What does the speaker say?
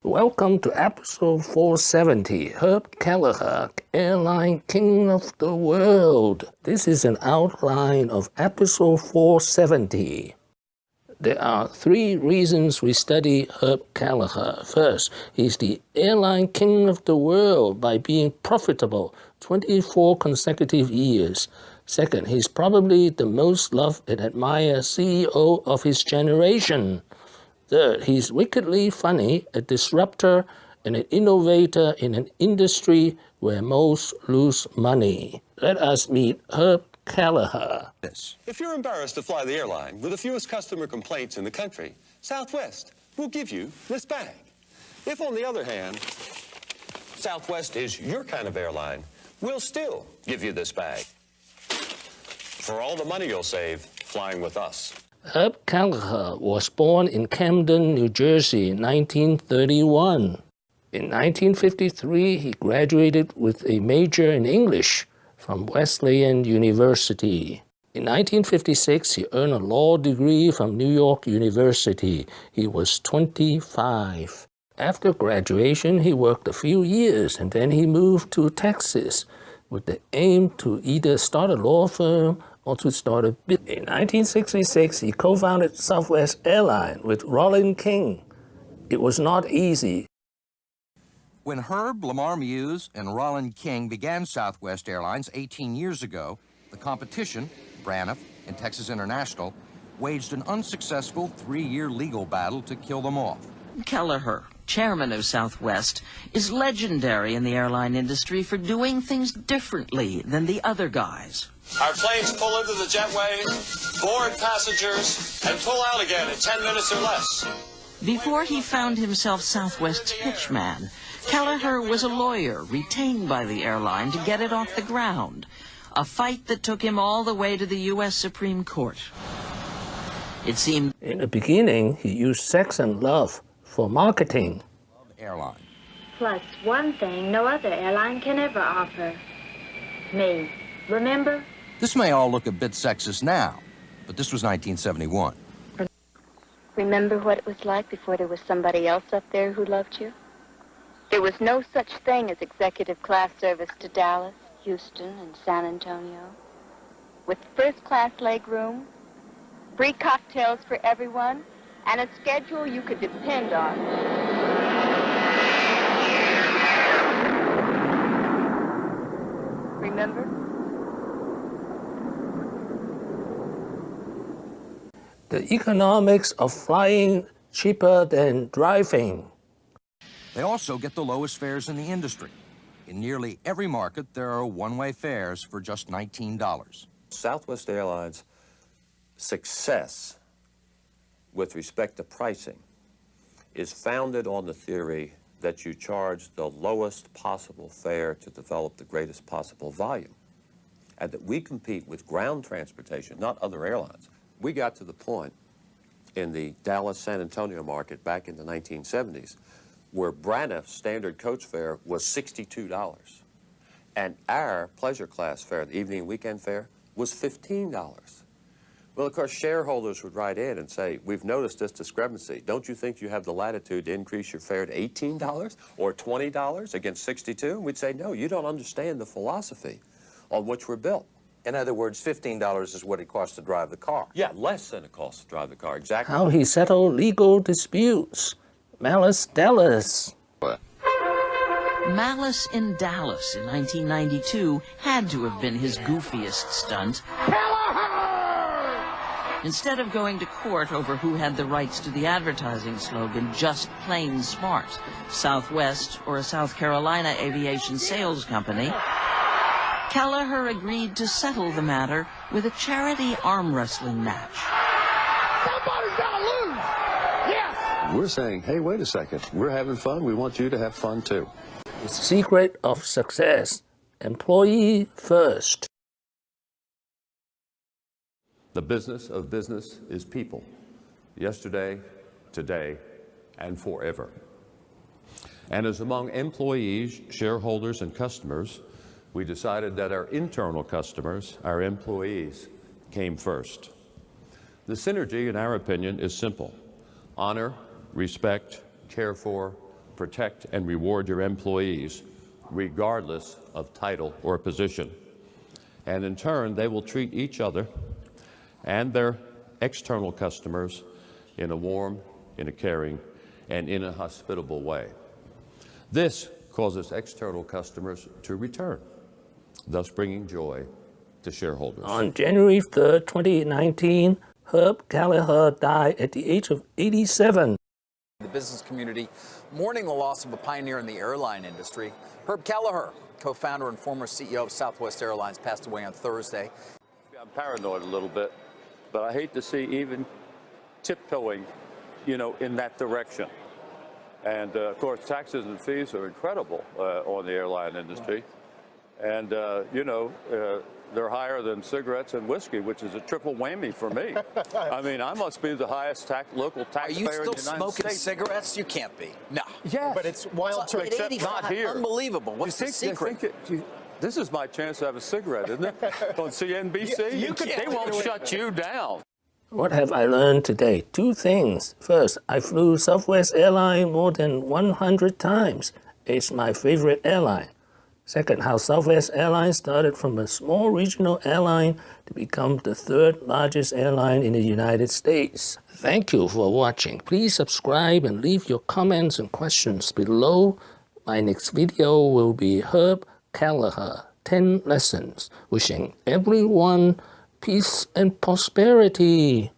Welcome to episode 470, Herb Kelleher, Airline King of the World. This is an outline of episode 470. There are 3 reasons we study Herb Kelleher. First, he's the Airline King of the World by being profitable 24 consecutive years. Second, he's probably the most loved and admired CEO of his generation. Third, he's wickedly funny, a disruptor, and an innovator in an industry where most lose money. Let us meet Herb Kelleher. If you're embarrassed to fly the airline with the fewest customer complaints in the country, Southwest will give you this bag. If, on the other hand, Southwest is your kind of airline, we'll still give you this bag. For all the money you'll save flying with us. Herb Kelleher was born in Camden, New Jersey in 1931. In 1953, he graduated with a major in English from Wesleyan University. In 1956, he earned a law degree from New York University. He was 25. After graduation, he worked a few years, and then he moved to Texas with the aim to either start a law firm or to start a business. In 1966, he co-founded Southwest Airline with Airline King. It was not easy. When Herb, Lamar Muse, and Airline King began Southwest Airlines 18 years ago, the competition, Braniff and Texas International, waged an unsuccessful 3-year legal battle to kill them off. Kelleher, chairman of Southwest, is legendary in the airline industry for doing things differently than the other guys. Our planes pull into the jetway, board passengers, and pull out again in 10 minutes or less. Before he found himself Southwest's pitchman, Kelleher was a lawyer retained by the airline to get it off the ground, a fight that took him all the way to the U.S. Supreme Court. It seemed in the beginning, he used sex and love for marketing. Airline. Plus one thing no other airline can ever offer. Me. Remember? This may all look a bit sexist now, but this was 1971. Remember what it was like before there was somebody else up there who loved you? There was no such thing as executive class service to Dallas, Houston, and San Antonio. With first-class legroom, free cocktails for everyone, and a schedule you could depend on. Remember? The economics of flying cheaper than driving. They also get the lowest fares in the industry. In nearly every market, there are one-way fares for just $19. Southwest Airlines' success with respect to pricing is founded on the theory that you charge the lowest possible fare to develop the greatest possible volume, and that we compete with ground transportation, not other airlines. We got to the point in the Dallas-San Antonio market back in the 1970s where Braniff's standard coach fare was $62, and our pleasure class fare, the evening and weekend fare, was $15. Well, of course, shareholders would write in and say, we've noticed this discrepancy. Don't you think you have the latitude to increase your fare to $18 or $20 against $62? And we'd say, no, you don't understand the philosophy on which we're built. In other words, $15 is what it costs to drive the car. Yeah, less than it costs to drive the car, exactly. How he settled legal disputes. Malice, Dallas. Malice in Dallas in 1992 had to have been his goofiest stunt. Instead of going to court over who had the rights to the advertising slogan, "Just Plain Smart," Southwest or a South Carolina aviation sales company, Kelleher agreed to settle the matter with a charity arm wrestling match. Somebody's got to lose! Yes! We're saying, hey, wait a second. We're having fun. We want you to have fun, too. The secret of success. Employee first. The business of business is people. Yesterday, today, and forever. And as among employees, shareholders, and customers, we decided that our internal customers, our employees, came first. The synergy, in our opinion, is simple. Honor, respect, care for, protect and reward your employees, regardless of title or position. And in turn, they will treat each other and their external customers in a warm, in a caring, and in a hospitable way. This causes external customers to return, thus bringing joy to shareholders. On January 3rd, 2019, Herb Kelleher died at the age of 87. The business community mourning the loss of a pioneer in the airline industry. Herb Kelleher, co-founder and former CEO of Southwest Airlines, passed away on Thursday. I'm paranoid a little bit, but I hate to see even tiptoeing, in that direction. And of course, taxes and fees are incredible on the airline industry. And, they're higher than cigarettes and whiskey, which is a triple whammy for me. I mean, I must be the highest local taxpayer in the United States. Are you still smoking cigarettes? You can't be. No. Yeah. But it's wild to except not here. Unbelievable. What's the secret? This is my chance to have a cigarette, isn't it? On CNBC? They won't shut you down. What have I learned today? Two things. First, I flew Southwest Airline more than 100 times. It's my favorite airline. Second, how Southwest Airline started from a small regional airline to become the third largest airline in the United States. Thank you for watching. Please subscribe and leave your comments and questions below. My next video will be Herb Kelleher, 10 lessons. Wishing everyone peace and prosperity.